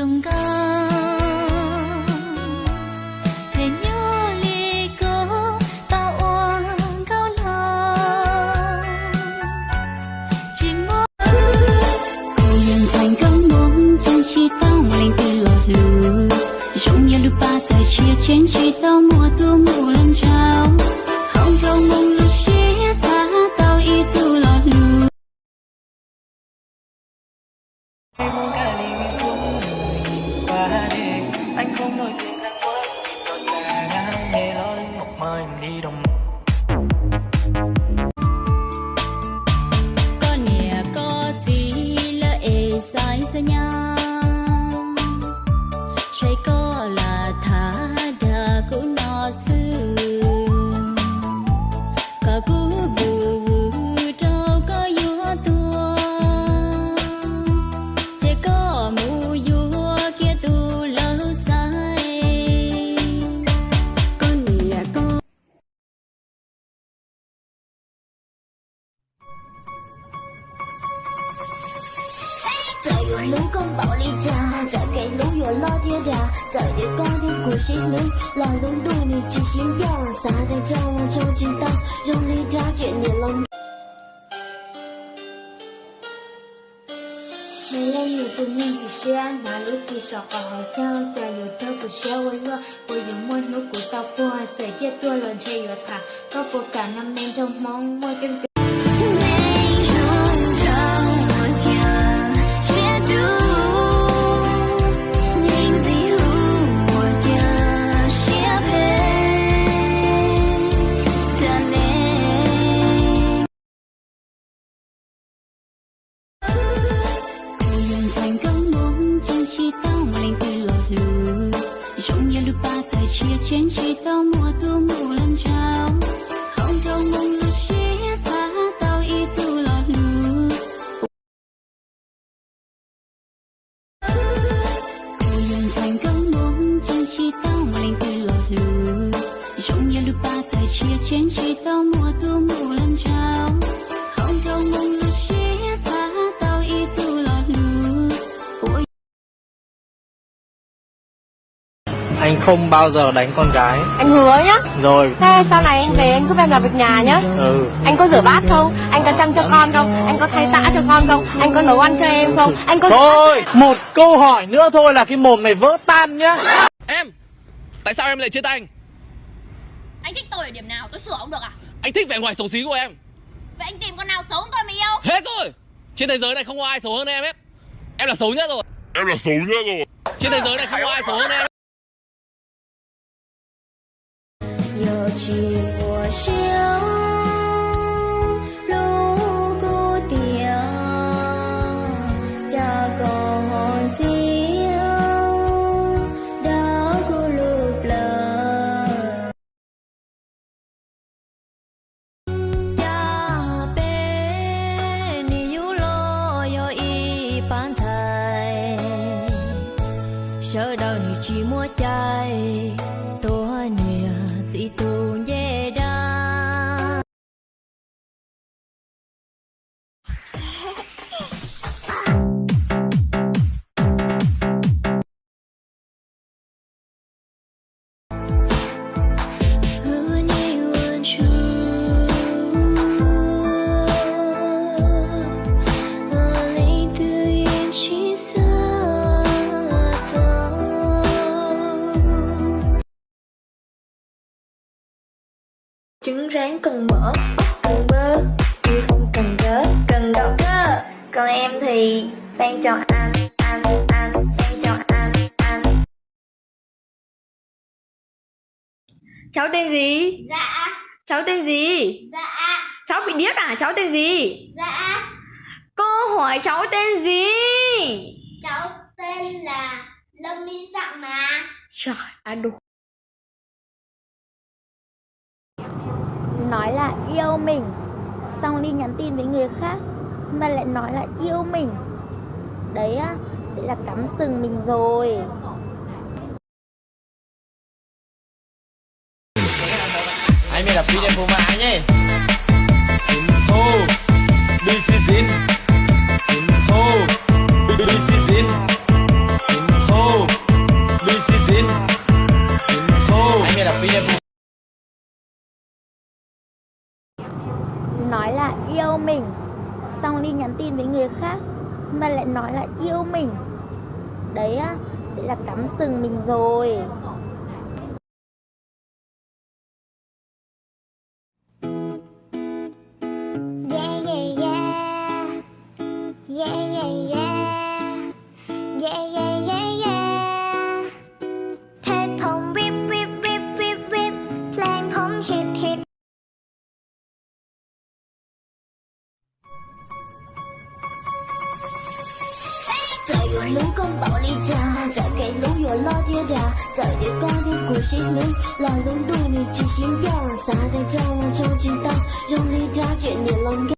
中高，陪牛里沟到望高楼，寂寞。cô nhân thành công mong chân chi tao lên từ lọt lù, trong nhà lúc ba tay chia trên chi tao mùa tu mùa lần trao, không cầu mong lúc chia xa tao ý tu lọt lù. Mong cả ly xuống người qua đi, anh không nói chuyện đang quá tỏ ra nghe lo lưng một mai đi đồng. Con nhà có gì lỡ ê sai xa nhau, trái có là thả đà của nó xưa, cả cú bù bù đâu có vua tua, chỉ có mù vua kia tu lâu sai. Con nhà có再有路公保利家，再给路有老爹家，再给高的故事里，老人对你记心跳，撒在这我超级大，用力抓住你lòng。没有你不念的是哪里的少好好笑，再有这不是我落，我有摸努骨到破，再接多轮车有塔，都不敢那面中梦，我真。Trên chỉ tao mùa tu mùa lần trao, không cầu mong lúc chia xa tao ý tu lọt lù. Cô nhân thành công mong trên chỉ tao lên từ lọt lù, trong nhà lúc ba tay chia trên chỉ tao mùa tu mùa lần trao, không cầu mong lúc chia xa tao ý tu lọt lù. Anh không bao giờ đánh con gái. Anh hứa nhá. Rồi. Thế sau này anh về anh giúp em làm việc nhà nhá. Anh có rửa bát không? Anh có chăm cho con không? Anh có thay tã cho con không? Anh có nấu ăn cho em không? Anh có... Thôi, một câu hỏi nữa thôi là cái mồm này vỡ tan nhá. Em, tại sao em lại chia tay anh? Anh thích tôi ở điểm nào tôi sửa không được à? Anh thích vẻ ngoài xấu xí của em. Vậy anh tìm con nào xấu hơn tôi mà yêu? Hết rồi. Trên thế giới này không có ai xấu hơn em hết. Em là xấu nhất rồi. Trên thế giới này không có ai xấu hơn em. 有情我心如孤雕，家公情đã cô lụp lờ. Cha bé ni yu lo yo y pan thai, sợ đau ni chỉ mua trái tôi nè chỉ tu dễ đa. Trứng rán cần mỡ, ốc cần bơ, chứ không cần gớt, cần đậu cơ. Còn em thì đang chọn anh, đang chọn anh. Cháu tên gì? Dạ. Cháu tên gì? Dạ. Cháu bị điếc à? Cháu tên gì? Dạ. Cô hỏi cháu tên gì? Cháu tên là Lâm My Dặn mà. Trời ơi đủ. Nói là yêu mình, xong đi nhắn tin với người khác mà lại nói là yêu mình. Đấy á, đấy là cắm sừng mình rồi. Anh mới là phi đen phô mã nhé. Info, this is in. Info, this is in. Info. nói là yêu mình, xong đi nhắn tin với người khác mà lại nói là yêu mình. Đấy á, đấy là cắm sừng mình rồi. Yeah, yeah, yeah. Yeah, yeah, yeah. Yeah, yeah, yeah, yeah. เทปผมวิบวิบวิบวิบวิบเพลงผมฮิตฮิต 再有路公保利家，再给路有老爹家，在这高的故事里，老路对你只心跳，撒开张我超知道，用力抓住你lòng ca.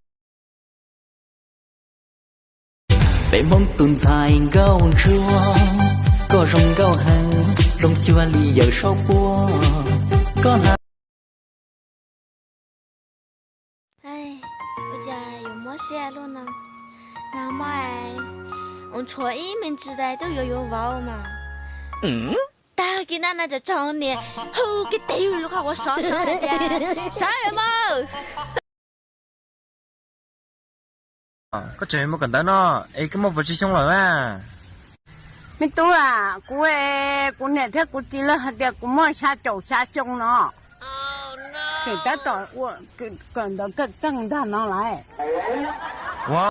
Để mong tuần dài gạo chua có rong gạo hàng rong chua lì giờ sau bua có là Ai, bây giờ有么事路呢？那么哎，我初一明知道都有vào mà. Ta kia nóจะจองเนี่ยฮูcái tiêu lúc học sao sao đấy à? Sao em ơi? Có chuyện mà cần tới nó, ấy cái một vật gì xong rồi mà. Mình tôi à, cô này thế cô chỉ là hạt đẹp, cô mới xa chậu xa trông nó. Cái ta tỏ, cần đó cái căng ra nó lại. Wow.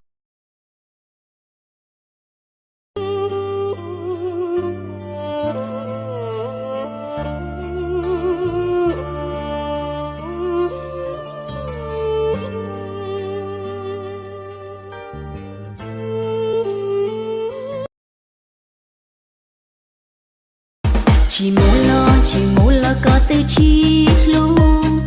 chỉ muốn lo có tới chi luôn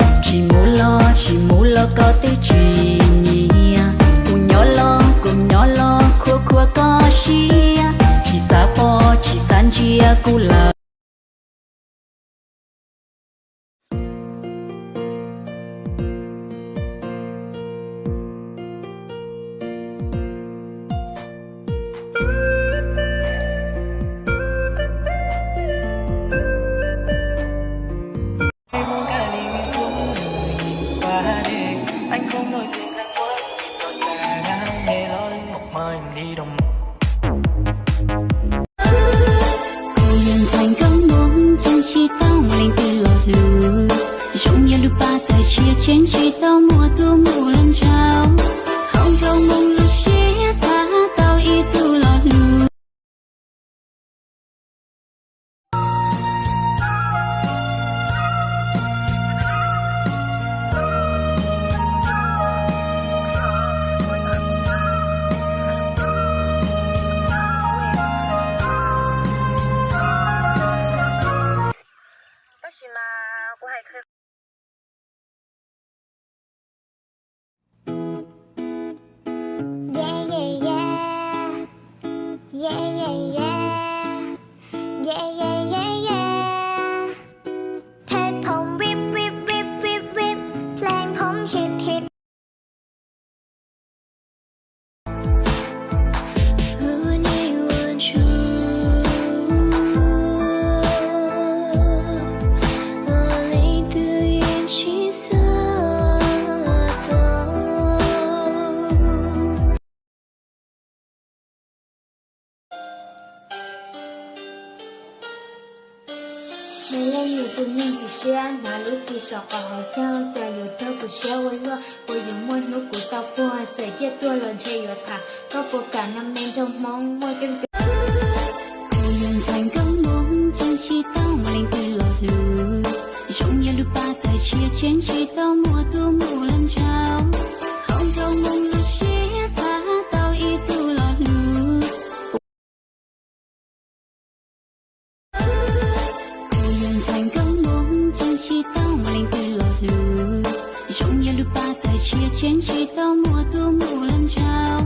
chỉ muốn lo có tới chi nhia cùng nhỏ lo khua có xia chỉ xa po chỉ san chia cu là anh không nổi tiếng đang quên tỏ ra nghe lo lưng một mai đi đồng. cô nhân thành công muốn chân chi tao lên từ lọt lù trong nhà lúc ba tay chia trên chi tao mùa tu mùa lần trao không trong mong lúc chia xa tao ý tu lọt lù. Yeah, yeah, yeah. Yeah, yeah, yeah. Yeah, yeah, yeah, yeah. เทปผมวิบวิบวิบวิบวิบเพลงผมฮิตฮิต 和你吻出落泪的眼睛色的。没人有不能只是那路的少好好笑，加油的不笑我弱，我有么努古到破，在这多人却有他，都不敢那面中梦，我跟。cô nhân thành công muốn chân chi tao lên từ lọt lù trong nhà lúc ba tay chia trên chi tao mùa tu mùa lần trao không trong mong lúc chia xa tao ý tu lọt lù. Cô nhân thành công muốn chân chi tao lên từ lọt lù trong nhà lúc ba tay chia trên chi tao mùa tu mùa lần trao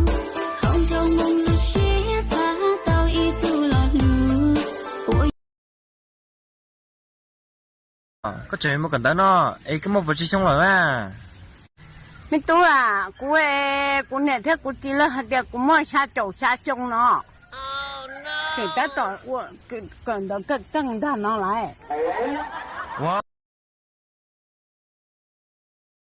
không trong mong lúc chia xa tao ý tu lọt lù. Có chuyện mà cần tới nó, ấy cái một vật gì xong rồi mà. Mình tôi à, cô này thế cô chỉ là hạt đẹp, cô mới xa chậu xa trông nó. Cái ta tỏ, cần đó cái căng ra nó lại. Wow.